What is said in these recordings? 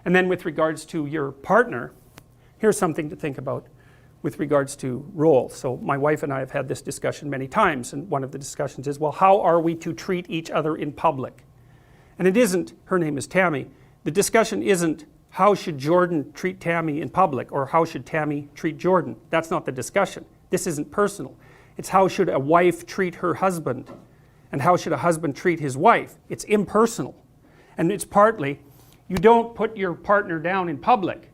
And then with regards to your partner, here's something to think about with regards to roles. So my wife and I have had this discussion many times, and one of the discussions is, well, how are we to treat each other in public? And it isn't, her name is Tammy, the discussion isn't how should Jordan treat Tammy in public or how should Tammy treat Jordan. That's not the discussion. This isn't personal. It's how should a wife treat her husband and how should a husband treat his wife. It's impersonal. And it's partly, you don't put your partner down in public.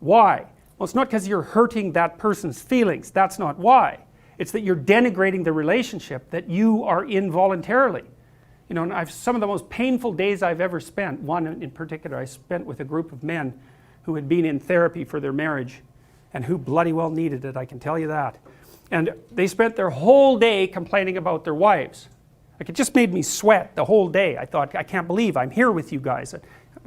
Why? Well, it's not because you're hurting that person's feelings. That's not why. It's that you're denigrating the relationship that you are in voluntarily. You know, and some of the most painful days I've ever spent, one in particular I spent with a group of men who had been in therapy for their marriage and who bloody well needed it, I can tell you that. And they spent their whole day complaining about their wives. Like, it just made me sweat the whole day. I thought, I can't believe I'm here with you guys.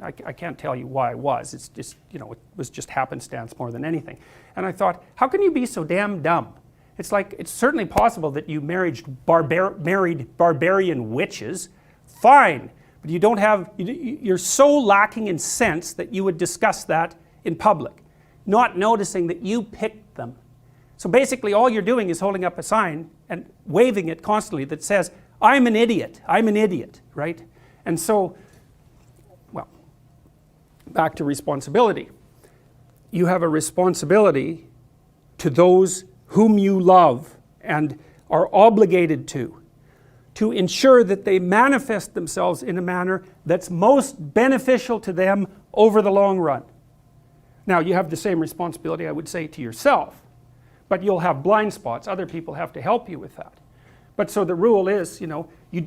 I can't tell you why I was. It's just, you know, it was just happenstance more than anything. And I thought, how can you be so damn dumb? It's like, it's certainly possible that you married barbarian witches. Fine. But you don't have, you're so lacking in sense that you would discuss that in public. Not noticing that you picked them. So basically all you're doing is holding up a sign and waving it constantly that says, I'm an idiot, right? And so, well, back to responsibility. You have a responsibility to those whom you love and are obligated to ensure that they manifest themselves in a manner that's most beneficial to them over the long run. Now, you have the same responsibility, I would say, to yourself, but you'll have blind spots. Other people have to help you with that. But so the rule is, you know, you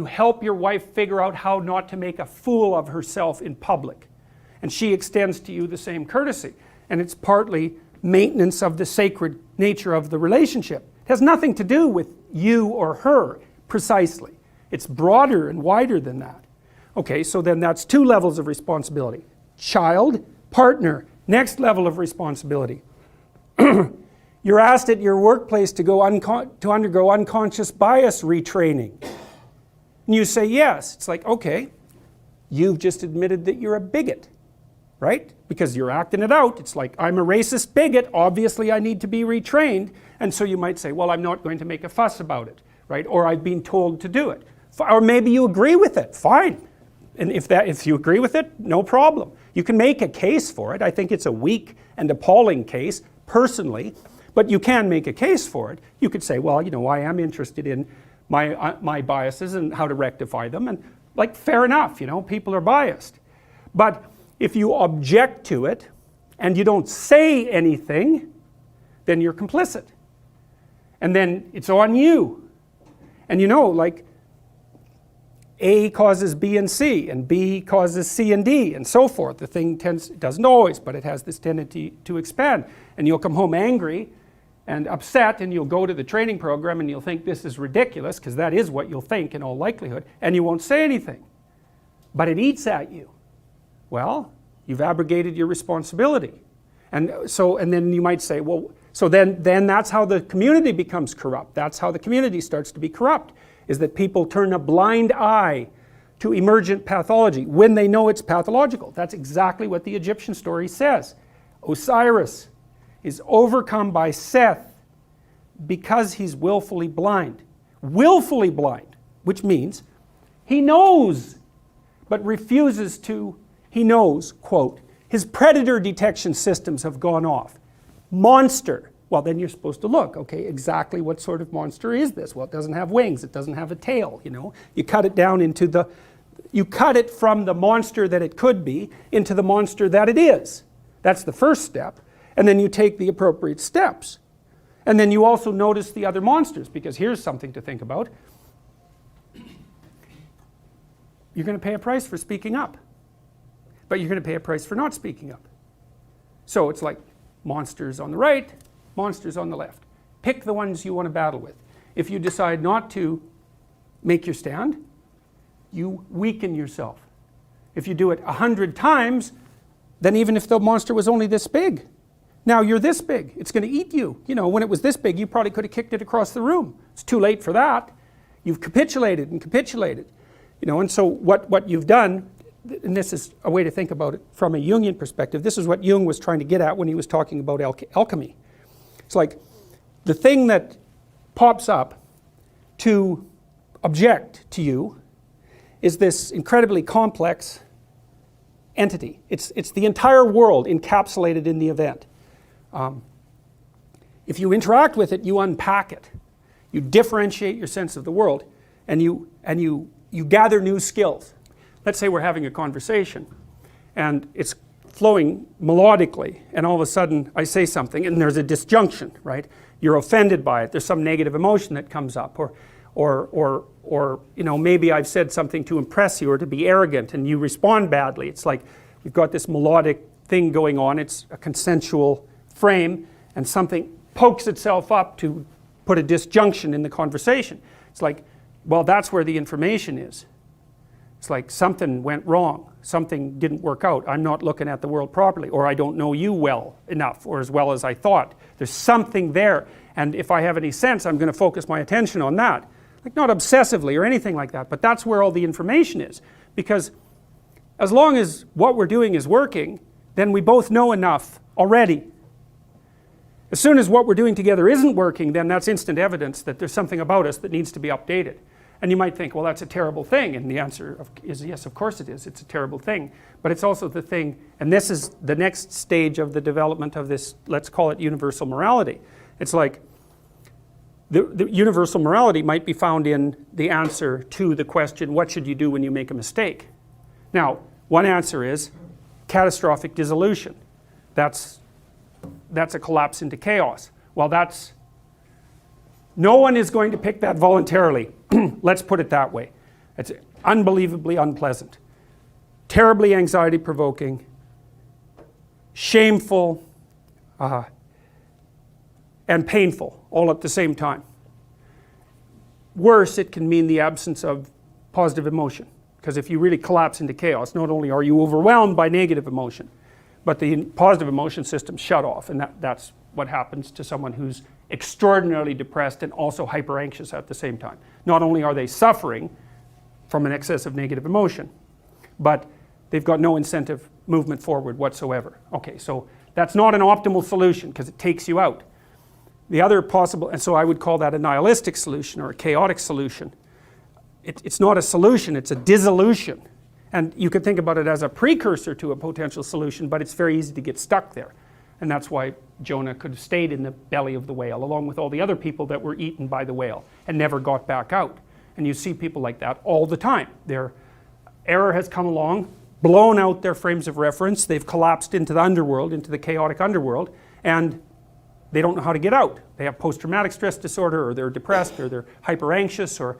help your wife figure out how not to make a fool of herself in public. And she extends to you the same courtesy. And it's partly maintenance of the sacred nature of the relationship. It has nothing to do with you or her, precisely. It's broader and wider than that. Okay, so then that's two levels of responsibility. Child, partner, next level of responsibility. You're asked at your workplace to undergo unconscious bias retraining. And you say yes. It's like, okay, you've just admitted that you're a bigot, right? Because you're acting it out. It's like, I'm a racist bigot, obviously I need to be retrained. And so you might say, well, I'm not going to make a fuss about it, right? Or I've been told to do it. Or maybe you agree with it, fine. And if you agree with it, no problem. You can make a case for it. I think it's a weak and appalling case, personally, but you can make a case for it. You could say, well, you know, I am interested in my biases and how to rectify them, and like, fair enough, you know, people are biased. But if you object to it and you don't say anything, then you're complicit. And then it's on you. And you know, like, A causes B and C, and B causes C and D, and so forth. The thing it doesn't always, but it has this tendency to expand. And you'll come home angry and upset, and you'll go to the training program and you'll think this is ridiculous, because that is what you'll think in all likelihood, and you won't say anything. But it eats at you. Well, you've abrogated your responsibility. And then you might say, well, so then that's how the community becomes corrupt. That's how the community starts to be corrupt, is that people turn a blind eye to emergent pathology when they know it's pathological. That's exactly what the Egyptian story says. Osiris is overcome by Seth because he's willfully blind. Willfully blind, which means he knows, but refuses to, he knows, quote, his predator detection systems have gone off. Monster. Well, then you're supposed to look, okay, exactly what sort of monster is this? Well, it doesn't have wings, it doesn't have a tail, you know. You cut it down into you cut it from the monster that it could be into the monster that it is. That's the first step. And then you take the appropriate steps. And then you also notice the other monsters, because here's something to think about. You're going to pay a price for speaking up, but you're going to pay a price for not speaking up. So it's like monsters on the right, monsters on the left. Pick the ones you want to battle with. If you decide not to make your stand, you weaken yourself. If you do it 100 times, then even if the monster was only this big, now you're this big, it's going to eat you. You know, when it was this big, you probably could have kicked it across the room. It's too late for that. You've capitulated and capitulated. You know, and so what you've done, and this is a way to think about it from a Jungian perspective, this is what Jung was trying to get at when he was talking about alchemy. It's like the thing that pops up to object to you is this incredibly complex entity. It's the entire world encapsulated in the event. If you interact with it, you unpack it. You differentiate your sense of the world, and you gather new skills. Let's say we're having a conversation, and it's flowing melodically, and all of a sudden I say something, and there's a disjunction, right? You're offended by it. There's some negative emotion that comes up, or you know, maybe I've said something to impress you or to be arrogant, and you respond badly. It's like we've got this melodic thing going on. It's a consensual frame, and something pokes itself up to put a disjunction in the conversation. It's like, well, that's where the information is. It's like something went wrong, something didn't work out, I'm not looking at the world properly, or I don't know you well enough, or as well as I thought. There's something there, and if I have any sense, I'm going to focus my attention on that. Like, not obsessively or anything like that, but that's where all the information is. Because as long as what we're doing is working, then we both know enough already. As soon as what we're doing together isn't working, then that's instant evidence that there's something about us that needs to be updated. And you might think, well, that's a terrible thing, and the answer is yes, of course it is. It's a terrible thing, but it's also the thing, and this is the next stage of the development of this, let's call it universal morality. It's like the universal morality might be found in the answer to the question, what should you do when you make a mistake? Now, one answer is catastrophic dissolution. That's a collapse into chaos. Well, no one is going to pick that voluntarily. Let's put it that way. It's unbelievably unpleasant, terribly anxiety provoking, shameful, and painful all at the same time. Worse, it can mean the absence of positive emotion, because if you really collapse into chaos, not only are you overwhelmed by negative emotion, but the positive emotion system shut off, and that's what happens to someone who's extraordinarily depressed and also hyper anxious at the same time. Not only are they suffering from an excess of negative emotion, but they've got no incentive movement forward whatsoever. Okay, so that's not an optimal solution because it takes you out. The other possible, and so I would call that a nihilistic solution or a chaotic solution. It's not a solution, it's a dissolution. And you could think about it as a precursor to a potential solution, but it's very easy to get stuck there. And that's why Jonah could have stayed in the belly of the whale along with all the other people that were eaten by the whale and never got back out. And you see people like that all the time. Their error has come along, blown out their frames of reference, they've collapsed into the underworld, into the chaotic underworld, and they don't know how to get out. They have post-traumatic stress disorder, or they're depressed, or they're hyper anxious, or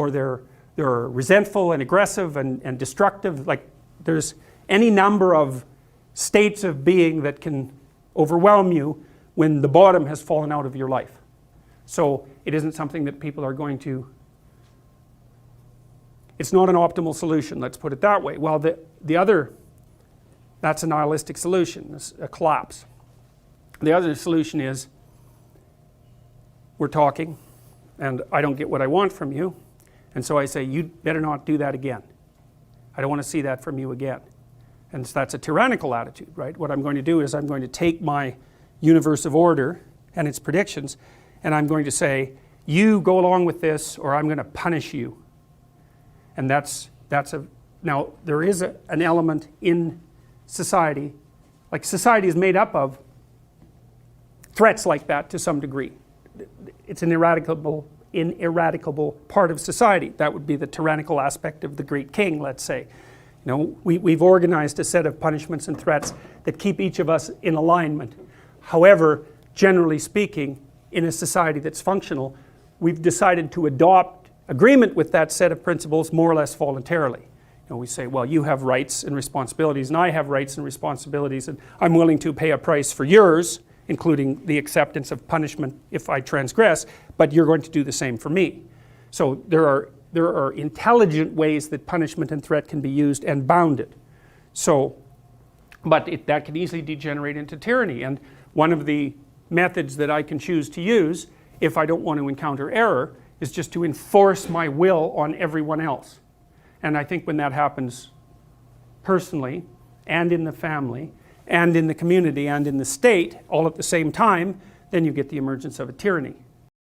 they're resentful and aggressive and destructive. Like, there's any number of states of being that can overwhelm you when the bottom has fallen out of your life. So it isn't something that people are going to, it's not an optimal solution, let's put it that way. Well, the other, that's a nihilistic solution, a collapse. The other solution is, we're talking, and I don't get what I want from you, and so I say, you better not do that again. I don't want to see that from you again. And so that's a tyrannical attitude, right? What I'm going to do is I'm going to take my universe of order and its predictions, and I'm going to say, you go along with this, or I'm going to punish you. And now there is an element in society, like society is made up of threats like that to some degree. It's an ineradicable part of society. That would be the tyrannical aspect of the great king, let's say. You know, we've organized a set of punishments and threats that keep each of us in alignment. However, generally speaking, in a society that's functional, we've decided to adopt agreement with that set of principles more or less voluntarily. You know, we say, well, you have rights and responsibilities, and I have rights and responsibilities, and I'm willing to pay a price for yours, including the acceptance of punishment if I transgress, but you're going to do the same for me. So there are intelligent ways that punishment and threat can be used and bounded. So, but that can easily degenerate into tyranny. And one of the methods that I can choose to use, if I don't want to encounter error, is just to enforce my will on everyone else. And I think when that happens, personally and in the family and in the community and in the state all at the same time, then you get the emergence of a tyranny.